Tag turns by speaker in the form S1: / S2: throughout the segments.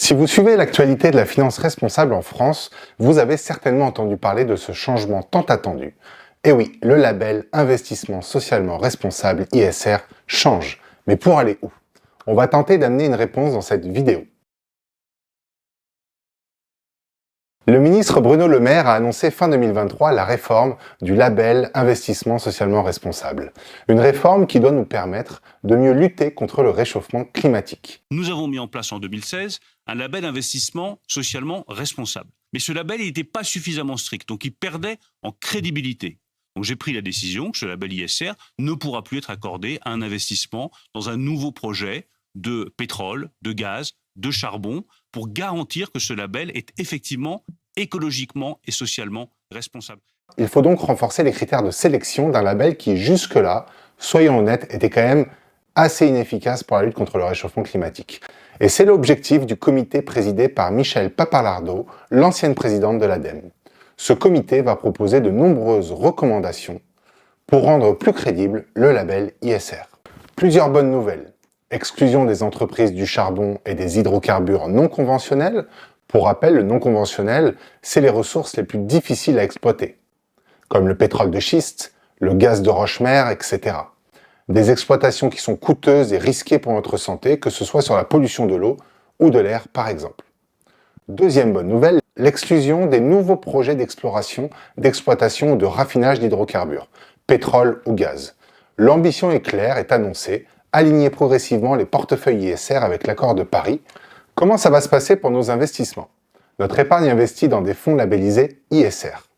S1: Si vous suivez l'actualité de la finance responsable en France, vous avez certainement entendu parler de ce changement tant attendu. Et oui, le label Investissement socialement responsable ISR change. Mais pour aller où? On va tenter d'amener une réponse dans cette vidéo. Le ministre Bruno Le Maire a annoncé fin 2023 la réforme du label Investissement socialement responsable. Une réforme qui doit nous permettre de mieux lutter contre le réchauffement climatique.
S2: Nous avons mis en place en 2016 un label investissement socialement responsable. Mais ce label n'était pas suffisamment strict, donc il perdait en crédibilité. Donc j'ai pris la décision que ce label ISR ne pourra plus être accordé à un investissement dans un nouveau projet de pétrole, de gaz, de charbon, pour garantir que ce label est effectivement écologiquement et socialement responsable.
S1: Il faut donc renforcer les critères de sélection d'un label qui, jusque-là, soyons honnêtes, était quand même assez inefficace pour la lutte contre le réchauffement climatique. Et c'est l'objectif du comité présidé par Michèle Pappalardo, l'ancienne présidente de l'ADEME. Ce comité va proposer de nombreuses recommandations pour rendre plus crédible le label ISR. Plusieurs bonnes nouvelles. Exclusion des entreprises du charbon et des hydrocarbures non conventionnels. Pour rappel, le non conventionnel, c'est les ressources les plus difficiles à exploiter, comme le pétrole de schiste, le gaz de roche-mère, etc. Des exploitations qui sont coûteuses et risquées pour notre santé, que ce soit sur la pollution de l'eau ou de l'air par exemple. Deuxième bonne nouvelle, l'exclusion des nouveaux projets d'exploration, d'exploitation ou de raffinage d'hydrocarbures, pétrole ou gaz. L'ambition est claire, est annoncée, aligner progressivement les portefeuilles ISR avec l'accord de Paris. Comment ça va se passer pour nos investissements? Notre épargne investie dans des fonds labellisés ISR.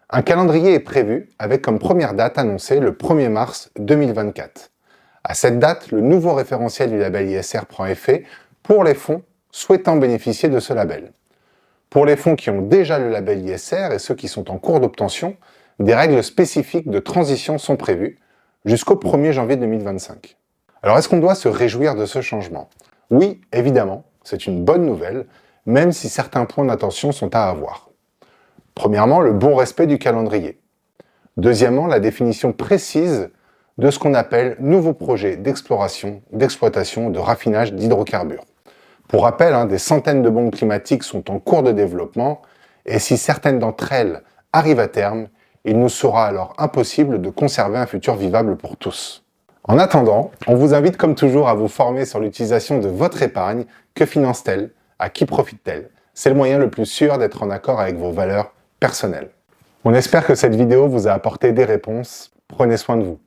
S1: Un calendrier est prévu avec comme première date annoncée le 1er mars 2024. À cette date, le nouveau référentiel du label ISR prend effet pour les fonds souhaitant bénéficier de ce label. Pour les fonds qui ont déjà le label ISR et ceux qui sont en cours d'obtention, des règles spécifiques de transition sont prévues jusqu'au 1er janvier 2025. Alors est-ce qu'on doit se réjouir de ce changement? Oui, évidemment, c'est une bonne nouvelle, même si certains points d'attention sont à avoir. Premièrement, le bon respect du calendrier. Deuxièmement, la définition précise de ce qu'on appelle nouveaux projets d'exploration, d'exploitation, de raffinage d'hydrocarbures. Pour rappel, des centaines de bombes climatiques sont en cours de développement et si certaines d'entre elles arrivent à terme, il nous sera alors impossible de conserver un futur vivable pour tous. En attendant, on vous invite comme toujours à vous former sur l'utilisation de votre épargne. Que finance-t-elle? À qui profite-t-elle? C'est le moyen le plus sûr d'être en accord avec vos valeurs personnelles. On espère que cette vidéo vous a apporté des réponses. Prenez soin de vous.